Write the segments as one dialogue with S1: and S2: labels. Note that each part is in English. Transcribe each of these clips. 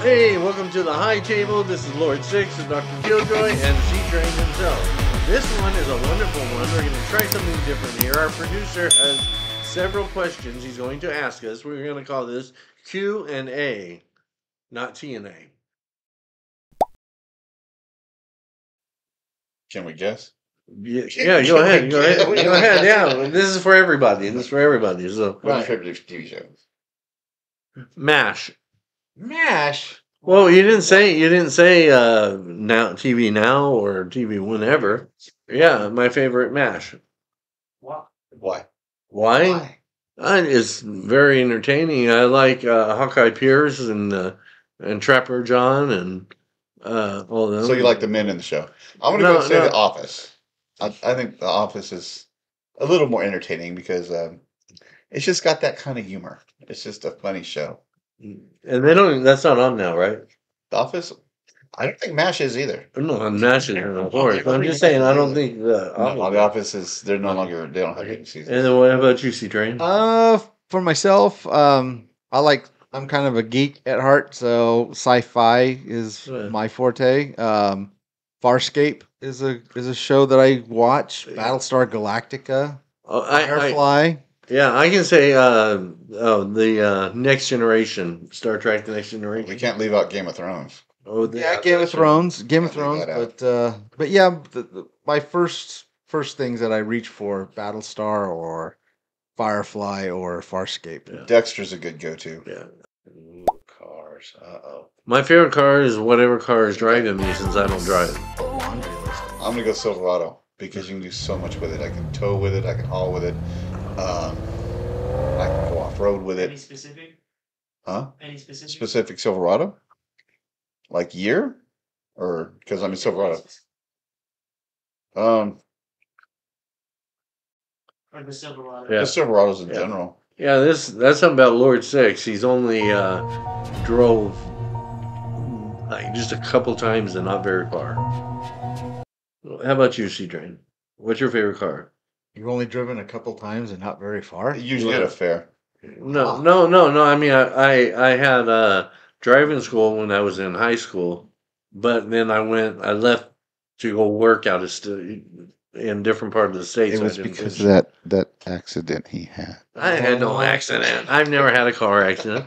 S1: Hey, welcome to the High Table. This is Lord Six and Dr. Killjoy and C-Train himself. This one is a wonderful one. We're going to try something different here. Our producer has several questions he's going to ask us. We're going to call this Q&A, not TNA.
S2: Can we guess?
S1: Yeah, go ahead. Go ahead. Yeah, this is for everybody. So,
S2: What are your favorite TV shows?
S1: MASH.
S2: MASH.
S1: Well, you didn't say now TV now or TV whenever. Yeah, my favorite MASH.
S2: Why?
S1: Why? It's very entertaining. I like Hawkeye Pierce and Trapper John and all of them.
S2: So you like the men in the show? I'm gonna go say The Office. I think The Office is a little more entertaining because it's just got that kind of humor. It's just a funny show.
S1: And they don't. That's not on now, right?
S2: The Office. I don't think MASH is either.
S1: No, I'm MASH is of course. I'm just saying. I don't think
S2: The Office is. They're no longer. They don't have any seasons.
S1: And then what about you, C-Train?
S3: For myself, I'm kind of a geek at heart, so sci-fi is my forte. Farscape is a show that I watch. Battlestar Galactica, Firefly.
S1: Yeah, I can say the Next Generation, Star Trek: The Next Generation.
S2: We can't leave out Game of Thrones.
S1: Oh,
S3: yeah, Game of Thrones, but yeah, my first things that I reach for Battlestar or Firefly or Farscape.
S1: Yeah.
S2: Dexter's a good go-to.
S1: Yeah.
S2: Ooh, cars.
S1: My favorite car is whatever car is driving me since I don't drive.
S2: I'm gonna go Silverado because you can do so much with it. I can tow with it. I can haul with it. I can go off road with it.
S4: Any specific?
S2: Huh?
S4: Any specific?
S2: Specific Silverado? Like year? Or because I'm in Silverado?
S4: Or the Silverado.
S1: Yeah.
S2: The Silverados in general.
S1: Yeah, that's something about Lord Six. He's only drove like just a couple times and not very far. How about you, C-Train? What's your favorite car?
S3: You've only driven a couple times and not very far.
S2: Usually at a fair.
S1: No. I mean, I had driving school when I was in high school, but then I left to go work out in different part of the state.
S2: It
S1: so
S2: was
S1: I didn't
S2: because
S1: finish.
S2: of that accident he had.
S1: I had no accident. I've never had a car accident.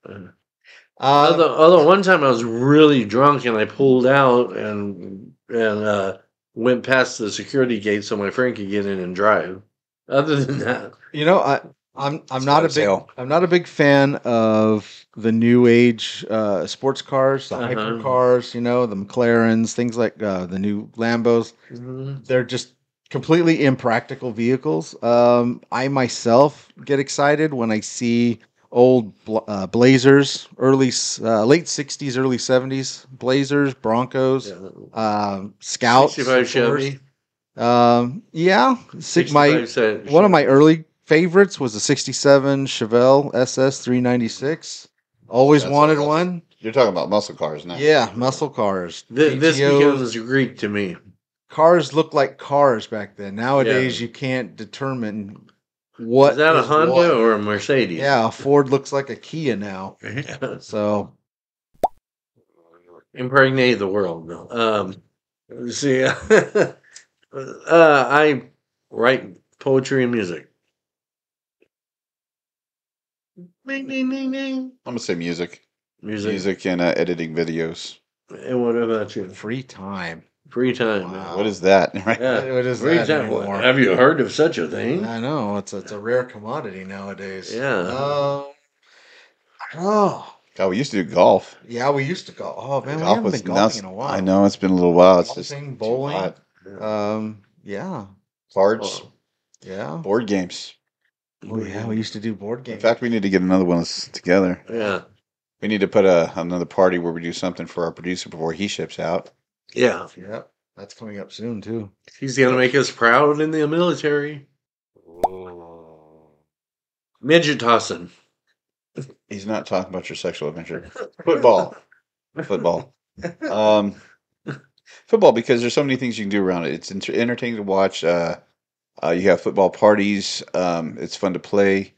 S3: Um,
S1: Although one time I was really drunk and I pulled out and went past the security gate so my friend could get in and drive. Other than that,
S3: I'm not a big fan of the new age sports cars, the hypercars, the McLarens, things like the new Lambos. They're just completely impractical vehicles. I myself get excited when I see old Blazers, late 60s, early 70s, Blazers, Broncos, Scouts.
S1: 65 Chevy.
S3: Yeah.
S1: 65
S3: One of my early favorites was a 67 Chevelle SS 396. Always wanted one.
S2: You're talking about muscle cars now.
S3: Yeah, muscle cars.
S1: This becomes Greek to me.
S3: Cars looked like cars back then. Nowadays, you can't determine what
S1: is that a Honda
S3: what.
S1: or a Mercedes?
S3: Yeah, a Ford looks like a Kia now. So
S1: impregnate the world. No. See, I write poetry and music.
S2: I'm gonna say music and editing videos.
S1: And what about you?
S3: Free time.
S1: Wow.
S2: What is that?
S3: What is
S1: free
S3: that
S1: time?
S3: anymore?
S1: Have you heard of such a thing?
S3: I know it's a rare commodity nowadays.
S1: Yeah.
S2: God, we used to do golf.
S3: Yeah, we used to go. Oh man, we
S2: Golf
S3: haven't
S2: was
S3: been golfing
S2: nuts.
S3: in a while.
S2: I know it's been a little while. It's just
S3: Golfing,
S2: too
S3: bowling.
S2: hot.
S3: Yeah.
S2: Cards,
S3: Yeah.
S2: board games.
S3: Oh yeah, we used to do board
S2: In
S3: games.
S2: fact, we need to get another one together.
S1: Yeah.
S2: We need to put another party where we do something for our producer before he ships out.
S1: Yeah.
S3: Yep. That's coming up soon too.
S1: He's gonna make us proud in the military. Midget tossing.
S2: He's not talking about your sexual adventure. Football. Football, because there's so many things you can do around it. It's entertaining to watch. You have football parties. It's fun to play.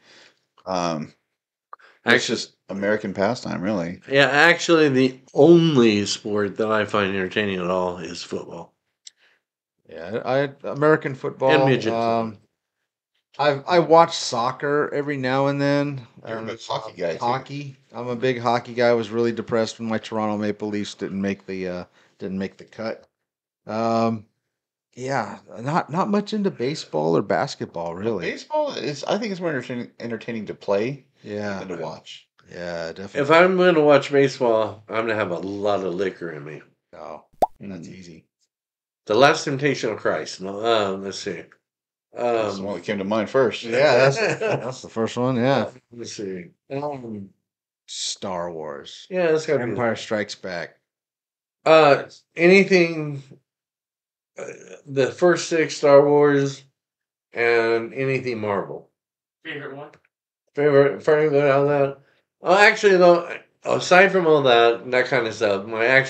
S2: It's just American pastime, really.
S1: Yeah, actually, the only sport that I find entertaining at all is football.
S3: Yeah, American football.
S1: And midget.
S3: I watch soccer every now and then.
S2: You're a big hockey guy, too.
S3: Hockey. I'm a big hockey guy. I was really depressed when my Toronto Maple Leafs didn't make the cut. Yeah, not much into baseball or basketball, really.
S2: Baseball I think it's more entertaining to play than to watch.
S3: Yeah, definitely.
S1: If I'm going to watch baseball, I'm going to have a lot of liquor in me.
S3: Oh, that's easy.
S1: The Last Temptation of Christ. No, let's see.
S2: That's the one that came to mind first.
S3: Yeah, that's the first one. Yeah.
S1: Let's see.
S3: Star Wars.
S1: Yeah, that's got to be
S3: Empire Strikes Back.
S1: anything. The first 6 Star Wars and anything Marvel.
S4: Favorite one?
S1: Favorite on that? Oh, actually, though, aside from all that kind of stuff, my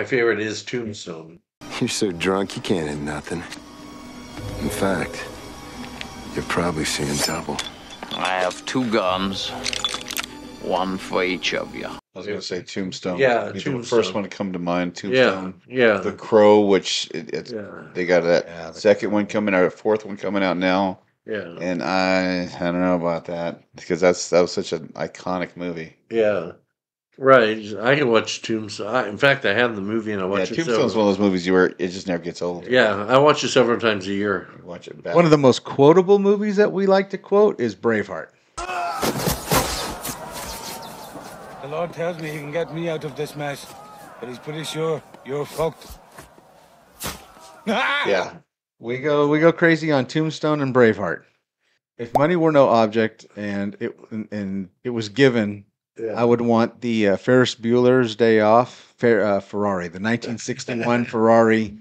S1: favorite is Tombstone.
S5: You're so drunk you can't hit nothing. In fact, you're probably seeing double.
S6: I have 2 guns, one for each of you.
S2: I was going to say Tombstone.
S1: Yeah,
S2: Tombstone.
S1: Tombstone.
S2: The first one to come to mind, Tombstone.
S1: Yeah.
S2: The Crow, which they got that second one coming out, a fourth one coming out now.
S1: Yeah.
S2: And I don't know about that because that was such an iconic movie.
S1: Yeah. Right. I can watch Tombstone. In fact, I have the movie and I watch it.
S2: Tombstone's one of those movies it just never gets old.
S1: Yeah, I watch it several times a year.
S2: You watch it back.
S3: One of the most quotable movies that we like to quote is Braveheart.
S7: The Lord tells me he can get me out of this mess, but he's pretty sure you're fucked.
S2: Yeah.
S3: We go crazy on Tombstone and Braveheart. If money were no object and it was given, I would want the Ferris Bueller's Day Off Ferrari, the 1961 Ferrari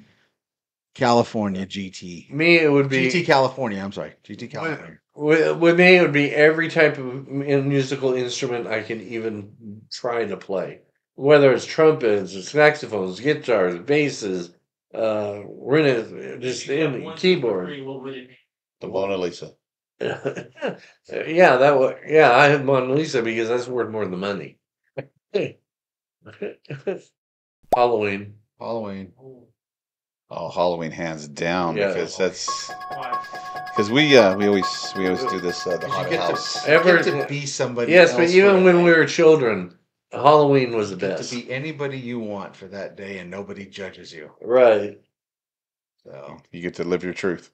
S3: California GT.
S1: Me, it would be
S3: GT California. I'm sorry, GT California.
S1: With me, it would be every type of musical instrument I can even try to play, whether it's trumpets, saxophones, guitars, basses, keyboard.
S2: The Mona Lisa.
S1: Yeah, I have Mona Lisa because that's worth more than the money. Halloween.
S2: Oh, Halloween hands down because we always do this the haunted house.
S3: You get to be somebody.
S1: Yes,
S3: else
S1: but even when we were children, Halloween was the best.
S3: To be anybody you want for that day, and nobody judges you.
S1: Right.
S3: So
S2: you get to live your truth.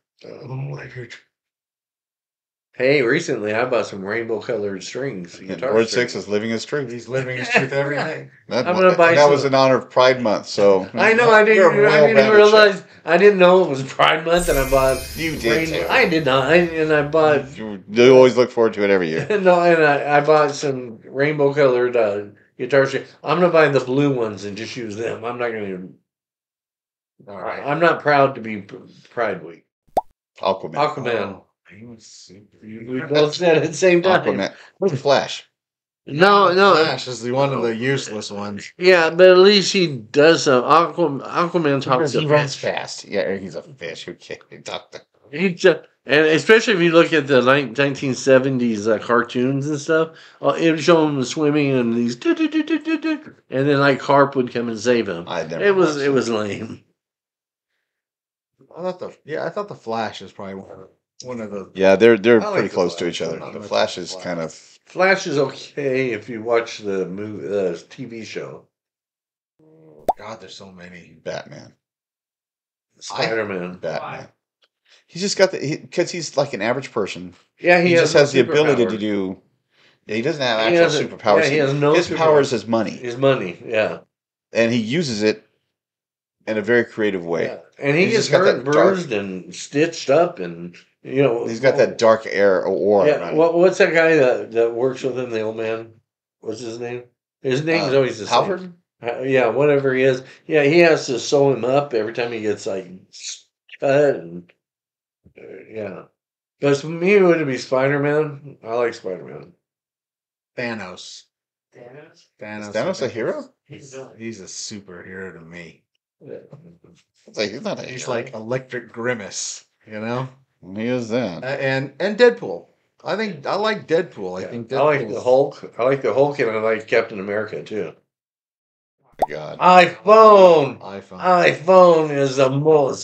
S1: Hey, recently I bought some rainbow-colored strings.
S2: Lord Six is living his truth.
S3: He's living his truth every day.
S2: That was in honor of Pride Month, so
S1: I know I didn't realize. I didn't know it was Pride Month, and I bought.
S2: You did.
S1: I did not, and I bought.
S2: You always look forward to it every year.
S1: No, and I bought some rainbow-colored guitar strings. I'm gonna buy the blue ones and just use them. I'm not gonna.
S3: All right.
S1: I'm not proud to be Pride Week.
S2: Aquaman.
S3: He was super.
S1: We both said at the same time.
S2: Aquaman. Where's Flash?
S1: No.
S3: Flash is one of the useless ones.
S1: Yeah, but at least he does some. Aquaman talks.
S2: He runs fast. Yeah, he's a fish. Who can't talk?
S1: And especially if you look at the 1970s cartoons and stuff, it would show him swimming in these, and then like Harp would come and save him. It was lame.
S3: I thought the Flash is probably one of the.
S2: Yeah, they're pretty close to each other. The Flash is kind of.
S1: Flash is okay if you watch the TV show.
S3: God, there's so many.
S2: Batman.
S1: Spider-Man.
S2: Batman. He's just got because he's like an average person.
S1: Yeah,
S2: he just has the ability to do. Yeah, he doesn't have actual superpowers.
S1: Yeah, he has no.
S2: His powers is money.
S1: His money, yeah.
S2: And he uses it in a very creative way.
S1: Yeah. And he gets hurt, bruised, and stitched up, and
S2: he's got that dark aura.
S1: Yeah. What's that guy that works with him? The old man. What's his name? His name's always the
S2: Halford?
S1: same. Yeah, whatever he is. Yeah, he has to sew him up every time he gets like cut, and yeah. Because for me, it would be Spider-Man. I like Spider-Man.
S3: Thanos.
S4: Thanos?
S2: Is Thanos a hero?
S3: He's a superhero to me.
S1: Yeah.
S2: It's like, he's not a hero.
S3: He's like Electric Grimace, you know?
S2: He is that.
S3: And Deadpool. I like Deadpool. I think
S1: I like the
S3: Deadpool's-
S1: Hulk. I like the Hulk, and I like Captain America too.
S2: My God.
S1: iPhone is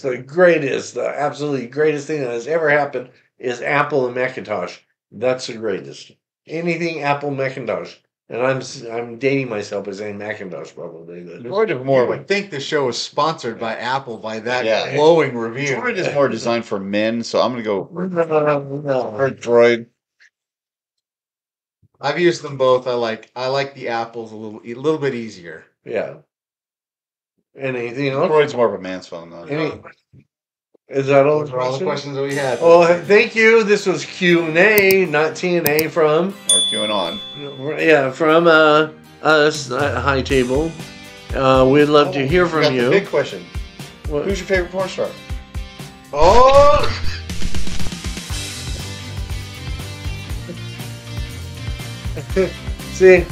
S1: the greatest, the absolutely greatest thing that has ever happened is Apple and Macintosh. That's the greatest. Anything Apple Macintosh. And I'm dating myself by saying Macintosh probably. But
S2: Droid is
S3: You
S2: more of
S3: would
S2: a
S3: think the show was sponsored by Apple by that
S2: Yeah.
S3: glowing review.
S2: Droid is more designed for men, so I'm gonna go for
S1: no.
S2: Droid.
S3: I've used them both. I like the Apples a little bit easier.
S1: Yeah. Anything else?
S2: Droid's more of a man's phone though.
S1: Is that all?
S3: Those are all the questions that we had.
S1: Oh, thank you. This was Q&A, not TNA from
S2: Or queuing on.
S1: from us at High Table. We'd love to hear from
S2: Got
S1: you.
S2: the big question.
S1: What?
S2: Who's your favorite porn star?
S3: Oh!
S1: See,